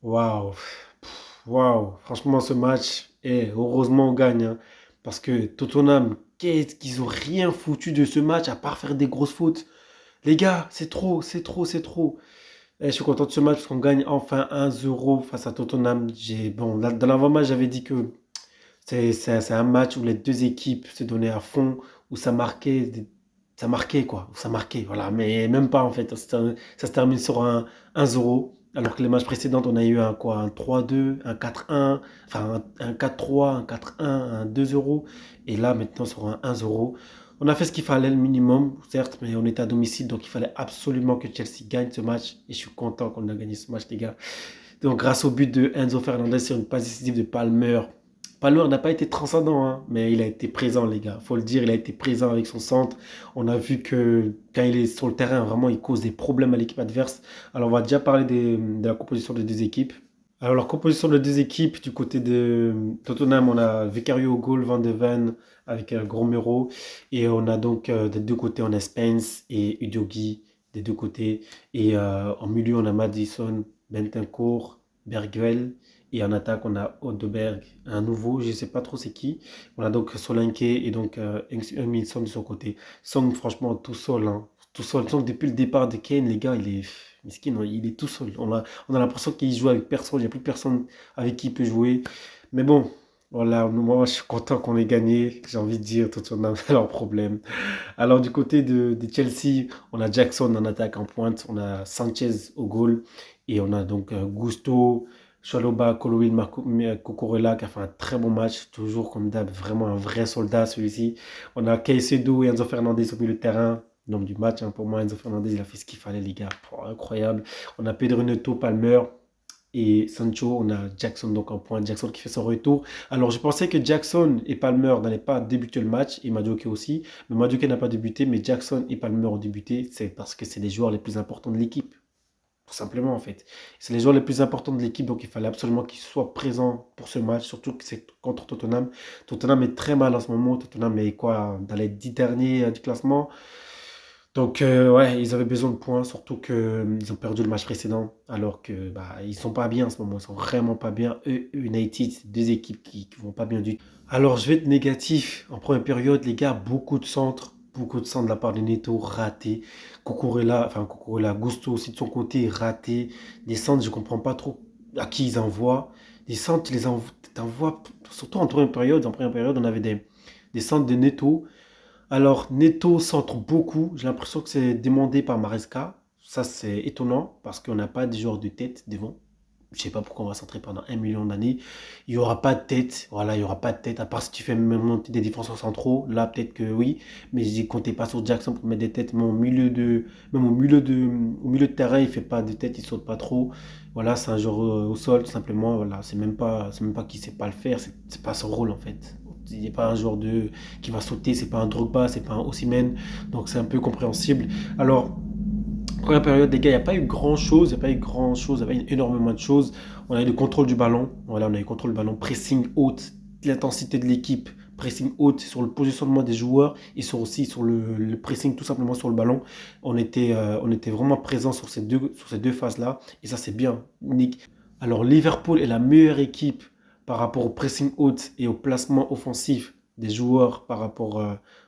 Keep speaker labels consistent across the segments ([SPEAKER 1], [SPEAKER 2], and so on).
[SPEAKER 1] Waouh, waouh. Franchement, ce match, heureusement on gagne, hein, parce que Tottenham, qu'est-ce qu'ils ont rien foutu de ce match à part faire des grosses fautes. Les gars, c'est trop, c'est trop, c'est trop. Je suis content de ce match parce qu'on gagne enfin 1-0 face à Tottenham. Bon, dans l'avant-match, j'avais dit que c'est un match où les deux équipes se donnaient à fond, où ça marquait quoi, où ça marquait, voilà. Mais même pas en fait, ça se termine sur un 1-0, alors que les matchs précédents, on a eu un quoi, un 3-2, un 4-1, enfin un 4-3, un 4-1, un 2-0, et là maintenant sur un 1-0. On a fait ce qu'il fallait, le minimum, certes, mais on était à domicile, donc il fallait absolument que Chelsea gagne ce match, et je suis content qu'on a gagné ce match, les gars. Donc, grâce au but de Enzo Fernandez sur une passe décisive de Palmer. Palmer n'a pas été transcendant, hein, mais il a été présent, les gars. Faut le dire, il a été présent avec son centre. On a vu que quand il est sur le terrain, vraiment, il cause des problèmes à l'équipe adverse. Alors, on va déjà parler de la composition des deux équipes. Alors, la composition des deux équipes, du côté de Tottenham, on a Vicario au goal, Van de Ven avec Gromero. Et on a donc des deux côtés, on a Spence et Udogie des deux côtés. Et en milieu, on a Madison, Bentancur, Bergwell. Et en attaque, on a Odeberg, un nouveau, je ne sais pas trop c'est qui. On a donc Solanke et donc Son de son côté. Song, franchement, tout seul, hein. Tout seul. Song, depuis le départ de Kane, les gars, il est miskin, hein, il est tout seul. On a l'impression qu'il joue avec personne, il n'y a plus personne avec qui il peut jouer. Mais bon, voilà, moi, je suis content qu'on ait gagné. J'ai envie de dire, tout on a leur problème. Alors, du côté de Chelsea, on a Jackson en attaque en pointe, on a Sanchez au goal, et on a donc Gusto, Chaloba, Colwyn, Cucurella qui a fait un très bon match, toujours comme d'hab, vraiment un vrai soldat celui-ci. On a Caicedo et Enzo Fernandez au milieu de terrain. L'homme du match, hein, pour moi, Enzo Fernandez, il a fait ce qu'il fallait, les gars. Oh, incroyable. On a Pedro Neto, Palmer et Sancho. On a Jackson donc en pointe. Jackson qui fait son retour. Alors, je pensais que Jackson et Palmer n'allaient pas débuter le match, et Madueke aussi. Mais Madueke n'a pas débuté, mais Jackson et Palmer ont débuté. C'est parce que c'est les joueurs les plus importants de l'équipe. Tout simplement, en fait. C'est les joueurs les plus importants de l'équipe, donc il fallait absolument qu'ils soient présents pour ce match, surtout que c'est contre Tottenham. Tottenham est très mal en ce moment. Tottenham est quoi, dans les 10 derniers du classement. Donc, ouais, ils avaient besoin de points, surtout qu'ils ont perdu le match précédent, alors que bah, ils sont pas bien en ce moment, ils sont vraiment pas bien. Eux, United, c'est deux équipes qui vont pas bien du tout. Alors, je vais être négatif. En première période, les gars, beaucoup de centres de la part de Neto, raté. Cucurella, Gusto aussi de son côté, raté. Des centres, je comprends pas trop à qui ils envoient. Des centres, tu les t'envoies, surtout en première période, on avait des centres de Neto. Alors, Neto centre beaucoup. J'ai l'impression que c'est demandé par Maresca. Ça, c'est étonnant parce qu'on n'a pas de joueur de tête devant. Je sais pas pourquoi on va centrer pendant 1 million d'années. Il n'y aura pas de tête. Voilà, il n'y aura pas de tête. À part si tu fais même monter des défenseurs centraux. Là, peut-être que oui. Mais je comptais pas sur Jackson pour mettre des têtes. Mais au milieu de terrain, il fait pas de tête. Il saute pas trop. Voilà, c'est un joueur au sol, tout simplement. Voilà, c'est même pas qu'il sait pas le faire. C'est pas son rôle, en fait. Il n'est pas un joueur qui va sauter. C'est pas un Drogba. C'est pas un Osimhen. Donc, c'est un peu compréhensible. Alors, première période, les gars, il n'y a pas eu grand-chose, il n'y a pas eu grand-chose, il n'y a pas eu énormément de choses. On a eu le contrôle du ballon, voilà, on a eu le contrôle du ballon, pressing haute, l'intensité de l'équipe, pressing haute sur le positionnement des joueurs et aussi sur le pressing tout simplement sur le ballon. On était vraiment présent sur ces deux phases-là et ça c'est bien, Nick. Alors Liverpool est la meilleure équipe par rapport au pressing haute et au placement offensif des joueurs par rapport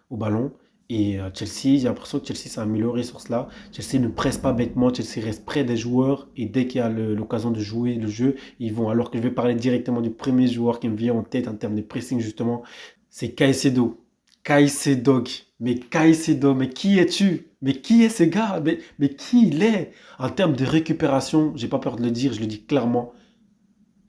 [SPEAKER 1] au ballon. Et Chelsea, j'ai l'impression que Chelsea s'est amélioré sur cela. Chelsea ne presse pas bêtement, Chelsea reste près des joueurs et dès qu'il y a l'occasion de jouer le jeu, ils vont. Alors que je vais parler directement du premier joueur qui me vient en tête en termes de pressing justement, c'est Caicedo. Caicedo, mais Caicedo, mais qui es-tu? Mais qui est ce gars? Mais qui il est? En termes de récupération, j'ai pas peur de le dire, je le dis clairement,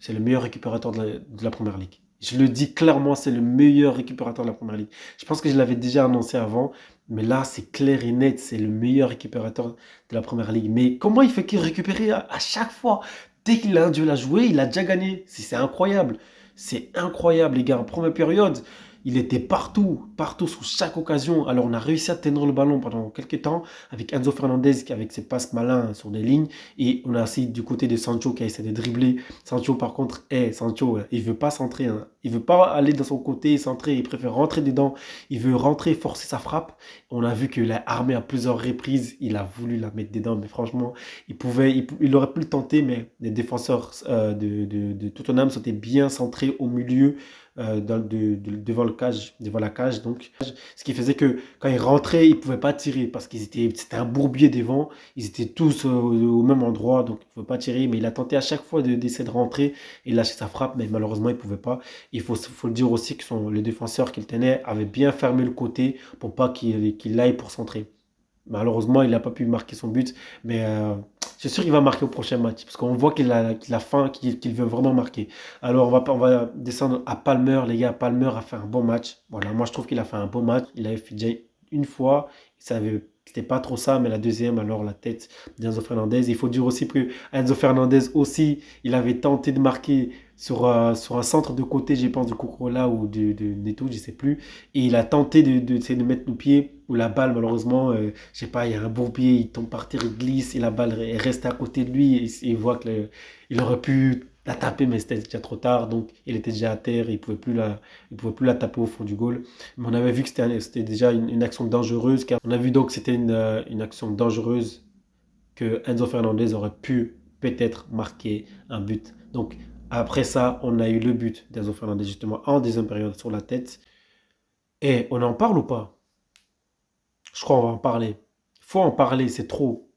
[SPEAKER 1] c'est le meilleur récupérateur de la Première Ligue. Je le dis clairement, c'est le meilleur récupérateur de la Première Ligue. Je pense que je l'avais déjà annoncé avant, mais là, c'est clair et net, c'est le meilleur récupérateur de la Première Ligue. Mais comment il fait qu'il récupère à chaque fois? Dès qu'il a un duel à jouer, il a déjà gagné. C'est incroyable. C'est incroyable, les gars. En première période, Il était partout, partout, sur chaque occasion. Alors, on a réussi à tenir le ballon pendant quelques temps avec Enzo Fernandez qui avec ses passes malins sur des lignes. Et on a aussi du côté de Sancho qui a essayé de dribbler. Sancho, par contre, Sancho, il veut pas centrer, hein. Il veut pas aller dans son côté et centrer. Il préfère rentrer dedans. Il veut rentrer, forcer sa frappe. On a vu qu'il a armé à plusieurs reprises. Il a voulu la mettre dedans. Mais franchement, il aurait pu le tenter. Mais les défenseurs de Tottenham s'étaient bien centrés au milieu devant devant la cage. Donc, ce qui faisait que quand ils rentraient, ils ne pouvaient pas tirer parce c'était un bourbier devant. Ils étaient tous au même endroit, donc il ne pouvait pas tirer. Mais il a tenté à chaque fois d'essayer de rentrer et lâcher sa frappe, mais malheureusement, il ne pouvait pas. Il faut le dire aussi que les défenseurs qu'il tenait avaient bien fermé le côté pour pas qu'il aille pour centrer. Malheureusement, il n'a pas pu marquer son but, mais je suis sûr qu'il va marquer au prochain match, parce qu'on voit qu'il a faim, qu'il veut vraiment marquer. Alors, on va descendre à Palmer, les gars. Palmer a fait un bon match. Voilà, moi je trouve qu'il a fait un bon match. Il avait fait déjà une fois, c'était pas trop ça, mais la deuxième, alors la tête d'Enzo Fernandez. Il faut dire aussi que Enzo Fernandez aussi, il avait tenté de marquer sur un centre de côté, je pense, de Cucurella ou de Neto, je sais plus. Et il a tenté d'essayer de mettre le pied, ou la balle, malheureusement, je sais pas, il y a un bourbier, il tombe par terre, il glisse, et la balle reste à côté de lui, et il voit il aurait pu la taper, mais c'était déjà trop tard, donc il était déjà à terre, il pouvait plus la taper au fond du goal. Mais on avait vu que c'était déjà une action dangereuse, car on a vu donc que c'était une action dangereuse, que Enzo Fernandez aurait pu peut-être marquer un but. Donc après ça, on a eu le but d'Enzo Fernandez justement en deuxième période sur la tête. Et on en parle ou pas? Je crois qu'on va en parler. Faut en parler, c'est trop.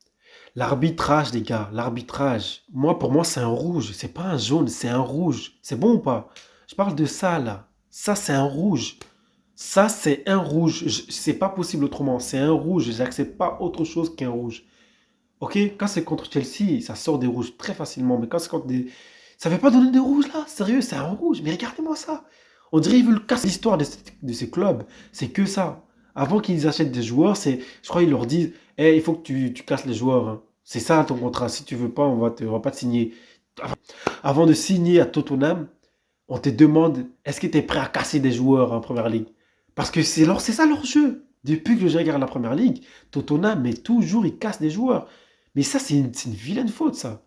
[SPEAKER 1] L'arbitrage, les gars, l'arbitrage. Pour moi, c'est un rouge. C'est pas un jaune, c'est un rouge. C'est bon ou pas? Je parle de ça, là. Ça, c'est un rouge. Ça, c'est un rouge. C'est pas possible autrement. C'est un rouge. J'accepte pas autre chose qu'un rouge. Ok? Quand c'est contre Chelsea, ça sort des rouges très facilement. Mais quand c'est contre des. Ça ne fait pas donner des rouges, là. Sérieux, c'est un rouge. Mais regardez-moi ça. On dirait qu'ils veulent casser l'histoire de ces clubs. C'est que ça. Avant qu'ils achètent des joueurs, je crois qu'ils leur disent, il faut que tu casses les joueurs, hein. C'est ça ton contrat. Si tu veux pas, on va pas te signer. Avant de signer à Tottenham, on te demande, est-ce que tu es prêt à casser des joueurs en première ligue? Parce que c'est ça leur jeu. Depuis que je regarde la première ligue, Tottenham, mais toujours, ils cassent des joueurs. Mais ça, c'est une vilaine faute, ça.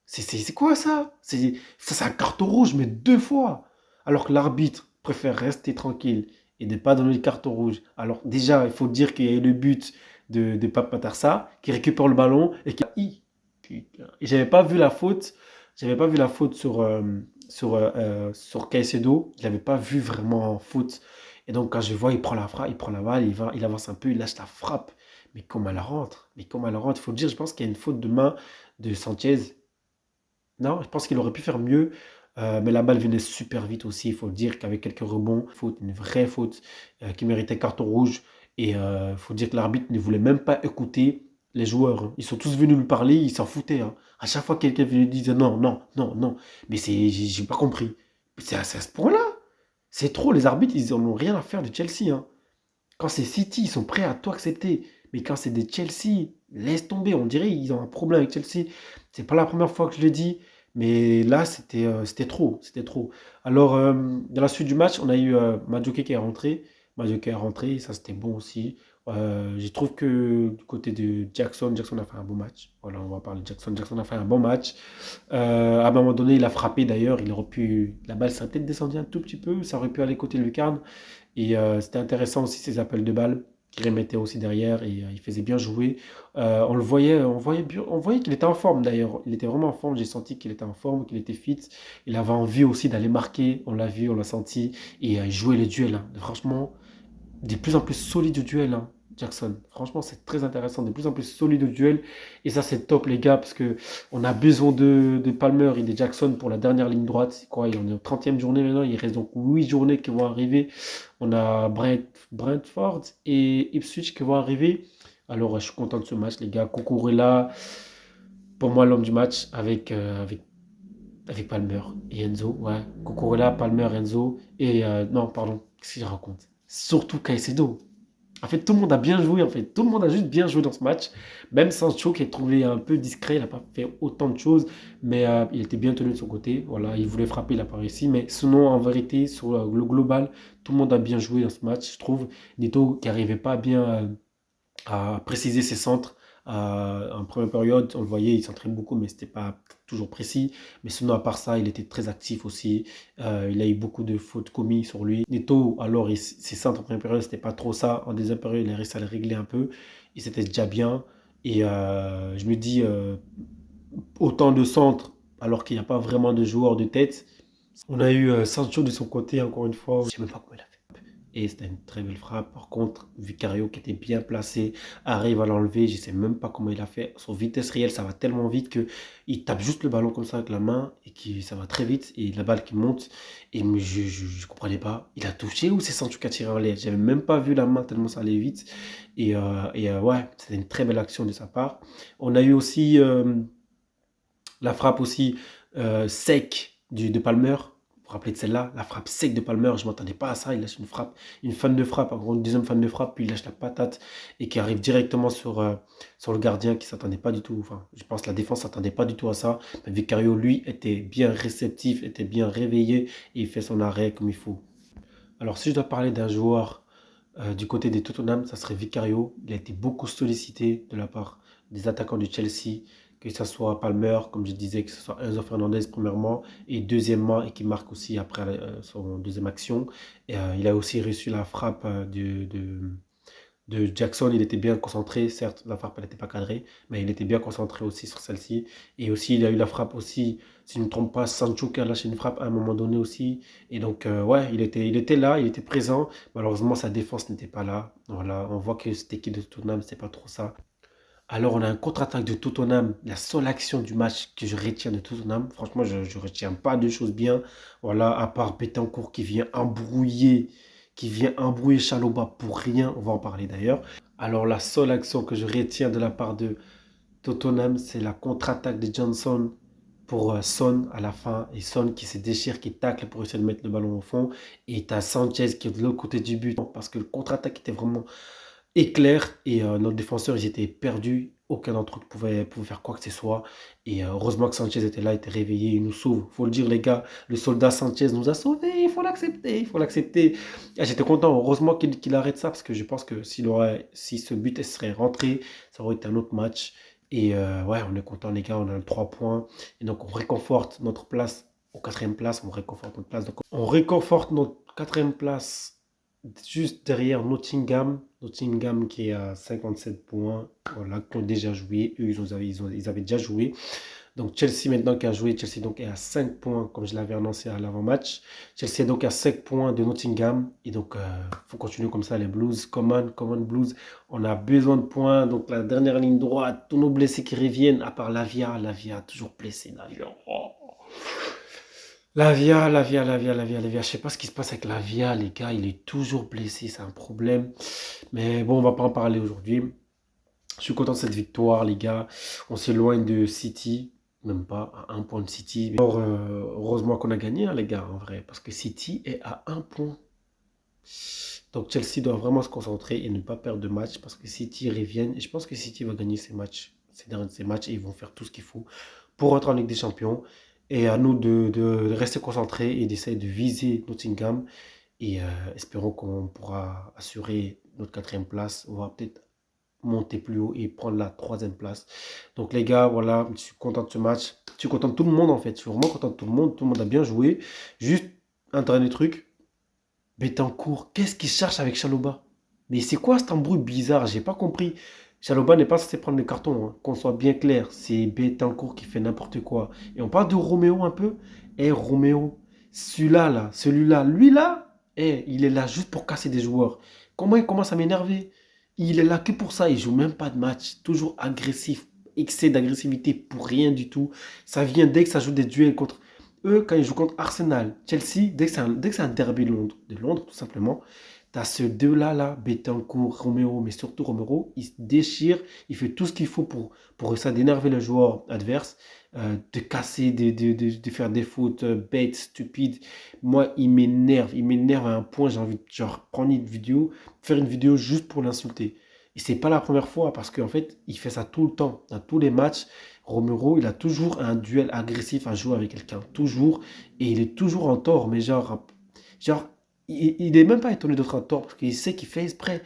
[SPEAKER 1] C'est quoi ça? C'est un carton rouge, mais deux fois. Alors que l'arbitre préfère rester tranquille et ne pas donner le carton rouge. Alors déjà, il faut dire qu'il y a eu le but de Pape Matarsa qui récupère le ballon et qui... Putain. Et j'avais pas vu la faute. J'avais pas vu la faute sur Caicedo. Je l'avais pas vu vraiment en faute. Et donc quand je vois, il prend la frappe, il prend la balle, il avance un peu, il lâche la frappe. Mais comment elle rentre? Mais comment elle rentre? Il faut le dire, je pense qu'il y a une faute de main de Sanchez. Non, je pense qu'il aurait pu faire mieux. Mais la balle venait super vite aussi. Il faut le dire qu'avec quelques rebonds, faute, une vraie faute qui méritait carton rouge. Et il faut dire que l'arbitre ne voulait même pas écouter les joueurs, hein. Ils sont tous venus lui parler, ils s'en foutaient, hein. À chaque fois que quelqu'un venait lui disait non, non, non, non. Mais j'ai pas compris. C'est à ce point-là. C'est trop. Les arbitres, ils en ont rien à faire de Chelsea, hein. Quand c'est City, ils sont prêts à tout accepter. Mais quand c'est des Chelsea, laisse tomber. On dirait qu'ils ont un problème avec Chelsea. C'est pas la première fois que je le dis. Mais là, c'était trop. C'était trop. Alors, dans la suite du match, on a eu Madueke qui est rentré. Madueke est rentré, ça c'était bon aussi. Je trouve que du côté de Jackson, Jackson a fait un bon match. Voilà, on va parler de Jackson. Jackson a fait un bon match. À un moment donné, il a frappé d'ailleurs. Il aurait pu. La balle serait peut-être descendue un tout petit peu. Ça aurait pu aller côté lucarne. Et c'était intéressant aussi ses appels de balles qu'il remettait aussi derrière et il faisait bien jouer. On voyait qu'il était en forme d'ailleurs. Il était vraiment en forme. J'ai senti qu'il était en forme, qu'il était fit. Il avait envie aussi d'aller marquer. On l'a vu, on l'a senti. Et il jouait les duels, hein. Franchement, de plus en plus solide au duel, hein, Jackson. Franchement, c'est très intéressant. De plus en plus solide au duel. Et ça, c'est top, les gars, parce que on a besoin de Palmer et de Jackson pour la dernière ligne droite. C'est quoi? On est au 30e journée maintenant. Il reste donc 8 journées qui vont arriver. On a Brentford et Ipswich qui vont arriver. Alors, je suis content de ce match, les gars. Cucurella, pour moi, l'homme du match avec Palmer et Enzo. Ouais, Cucurella, Palmer, Enzo. Et non, pardon, qu'est-ce que je raconte? Surtout Caicedo. En fait, tout le monde a bien joué, en fait. Tout le monde a juste bien joué dans ce match. Même Sancho, qui est trouvé un peu discret, il n'a pas fait autant de choses, mais il était bien tenu de son côté. Voilà, il voulait frapper, il n'a pas réussi. Mais sinon, en vérité, sur le global, tout le monde a bien joué dans ce match, je trouve. Neto, qui n'arrivait pas bien à préciser ses centres. En première période, on le voyait, il centrait beaucoup, mais c'était pas toujours précis. Mais sinon, à part ça, il était très actif aussi. Il a eu beaucoup de fautes commises sur lui. Neto, alors, ses centres en première période, c'était pas trop ça. En deuxième période, il a réussi à le régler un peu. Et c'était déjà bien. Et je me dis, autant de centres, alors qu'il n'y a pas vraiment de joueur de tête. On a eu Sancho de son côté, encore une fois. Je sais même pas comment il a fait. Et c'était une très belle frappe. Par contre, Vicario qui était bien placé arrive à l'enlever. Je ne sais même pas comment il a fait. Son vitesse réelle, ça va tellement vite que il tape juste le ballon comme ça avec la main et ça va très vite. Et la balle qui monte. Et je comprenais pas. Il a touché ou c'est Sancho qui a tiré en l'air? J'avais même pas vu la main tellement ça allait vite. Ouais, c'était une très belle action de sa part. On a eu aussi la frappe aussi sec de Palmer. Vous vous rappelez de celle-là? La frappe sec de Palmer, je ne m'attendais pas à ça. Il lâche une frappe, une fan de frappe, encore une deuxième fan de frappe, puis il lâche la patate et qui arrive directement sur le gardien qui ne s'attendait pas du tout. Enfin, je pense que la défense ne s'attendait pas du tout à ça. Mais Vicario, lui, était bien réceptif, était bien réveillé et il fait son arrêt comme il faut. Alors, si je dois parler d'un joueur du côté des Tottenham, ça serait Vicario. Il a été beaucoup sollicité de la part des attaquants du Chelsea, que ce soit Palmer, comme je disais, que ce soit Enzo Fernandez premièrement, et deuxièmement, et qui marque aussi après son deuxième action. Et, il a aussi reçu la frappe de Jackson. Il était bien concentré, certes, la frappe n'était pas cadrée, mais il était bien concentré aussi sur celle-ci. Et aussi, il a eu la frappe aussi, si je ne me trompe pas, Sancho qui a lâché une frappe à un moment donné aussi. Et donc, ouais, il était là, il était présent. Malheureusement, sa défense n'était pas là. Voilà, on voit que cette équipe de Tottenham, c'est pas trop ça. Alors, on a un contre-attaque de Tottenham. La seule action du match que je retiens de Tottenham, franchement, je ne retiens pas de choses bien. Voilà, à part Betancourt qui vient embrouiller Chalobah pour rien. On va en parler d'ailleurs. Alors, la seule action que je retiens de la part de Tottenham, c'est la contre-attaque de Johnson pour Son à la fin. Et Son qui se déchire, qui tacle pour essayer de mettre le ballon au fond. Et tu as Sanchez qui est de l'autre côté du but. Parce que le contre-attaque était vraiment éclair et nos défenseurs ils étaient perdus. Aucun d'entre eux pouvait faire quoi que ce soit. Et heureusement que Sanchez était là, était réveillé, il nous sauve. Faut le dire les gars, le soldat Sanchez nous a sauvés, il faut l'accepter, il faut l'accepter. Ah, j'étais content, heureusement qu'il arrête ça parce que je pense que si ce but serait rentré, ça aurait été un autre match. Et ouais, on est content les gars, on a 3 points. Et donc on réconforte notre place au quatrième place, on réconforte notre place. Donc on réconforte notre quatrième place juste derrière Nottingham. Nottingham qui est à 57 points. Voilà, qui ont déjà joué. Eux, ils avaient déjà joué. Donc Chelsea maintenant qui a joué. Chelsea donc est à 5 points, comme je l'avais annoncé à l'avant-match. Chelsea est donc à 5 points de Nottingham. Et donc, il faut continuer comme ça, les Blues. Common Blues. On a besoin de points. Donc, la dernière ligne droite. Tous nos blessés qui reviennent, à part Lavia. Lavia, toujours blessé. Lavia. Oh. Lavia. Je sais pas ce qui se passe avec Lavia, les gars. Il est toujours blessé, c'est un problème. Mais bon, on va pas en parler aujourd'hui. Je suis content de cette victoire, les gars. On s'éloigne de City, même pas à un point de City. Mais heureusement qu'on a gagné, hein, les gars, en vrai. Parce que City est à un point. Donc Chelsea doit vraiment se concentrer et ne pas perdre de match. Parce que City reviennent. Et je pense que City va gagner ces matchs. Ces matchs et ils vont faire tout ce qu'il faut pour rentrer en Ligue des Champions. Et à nous de rester concentrés et d'essayer de viser Nottingham. Et espérons qu'on pourra assurer notre quatrième place. On va peut-être monter plus haut et prendre la troisième place. Donc les gars, voilà, je suis content de ce match. Je suis content de tout le monde en fait. Je suis vraiment content de tout le monde. Tout le monde a bien joué. Juste un dernier truc. Betancourt, qu'est-ce qu'il cherche avec Chalobah? Mais c'est quoi cet embrouille bizarre? J'ai pas compris. Chalobah n'est pas censé prendre le carton, hein. Qu'on soit bien clair. C'est Betancourt qui fait n'importe quoi. Et on parle de Roméo un peu. Eh Roméo, celui-là, lui là, il est là juste pour casser des joueurs. Comment il commence à m'énerver? Il est là que pour ça. Il joue même pas de match. Toujours agressif. Excès d'agressivité pour rien du tout. Ça vient dès que ça joue des duels contre eux, quand ils jouent contre Arsenal, Chelsea, dès que c'est un derby de Londres tout simplement, Tu as ce deux-là, là, Betancourt, Romero, mais surtout Romero, il se déchire, il fait tout ce qu'il faut pour ça, d'énerver le joueur adverse, de casser, de faire des fautes bêtes, stupides. Moi, il m'énerve à un point, j'ai envie de genre, prendre une vidéo, faire une vidéo juste pour l'insulter. Et c'est pas la première fois, parce qu'en fait, il fait ça tout le temps, dans tous les matchs. Romero, il a toujours un duel agressif à jouer avec quelqu'un, toujours, et il est toujours en tort, mais genre, il n'est même pas étonné d'être en tort parce qu'il sait qu'il fait exprès.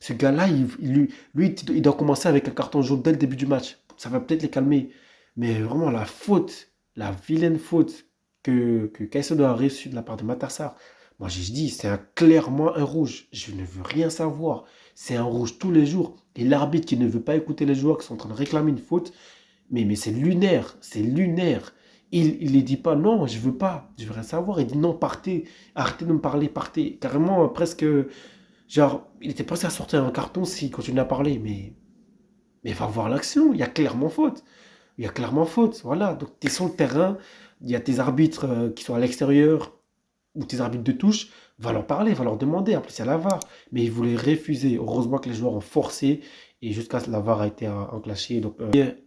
[SPEAKER 1] Ce gars-là, il doit commencer avec un carton jaune dès le début du match. Ça va peut-être les calmer. Mais vraiment, la faute, la vilaine faute que Caicedo a reçue de la part de Matassar, moi j'ai dit, c'est clairement un rouge. Je ne veux rien savoir. C'est un rouge tous les jours. Et l'arbitre qui ne veut pas écouter les joueurs qui sont en train de réclamer une faute, mais c'est lunaire, c'est lunaire. Il ne dit pas non, je veux pas, je veux rien savoir. Il dit non, partez, arrêtez de me parler, partez. Carrément, presque, genre, il était presque à sortir un carton s'il continue à parler, mais va voir l'action, il y a clairement faute. Il y a clairement faute, voilà. Donc, tu es sur le terrain, il y a tes arbitres qui sont à l'extérieur, ou tes arbitres de touche, va leur parler, va leur demander. En plus, il y a la VAR. Mais ils voulaient refuser. Heureusement que les joueurs ont forcé et jusqu'à ce que la VAR a été enclenchée. Donc,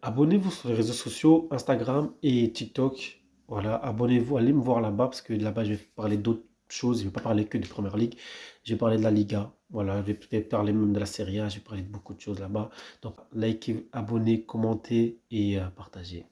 [SPEAKER 1] abonnez-vous sur les réseaux sociaux, Instagram et TikTok. Voilà, abonnez-vous, allez me voir là-bas parce que là-bas, je vais parler d'autres choses. Je ne vais pas parler que de Première Ligue. Je vais parler de la Liga. Voilà, je vais peut-être parler même de la Serie A. Je vais parler de beaucoup de choses là-bas. Donc, likez, abonnez, commentez et partagez.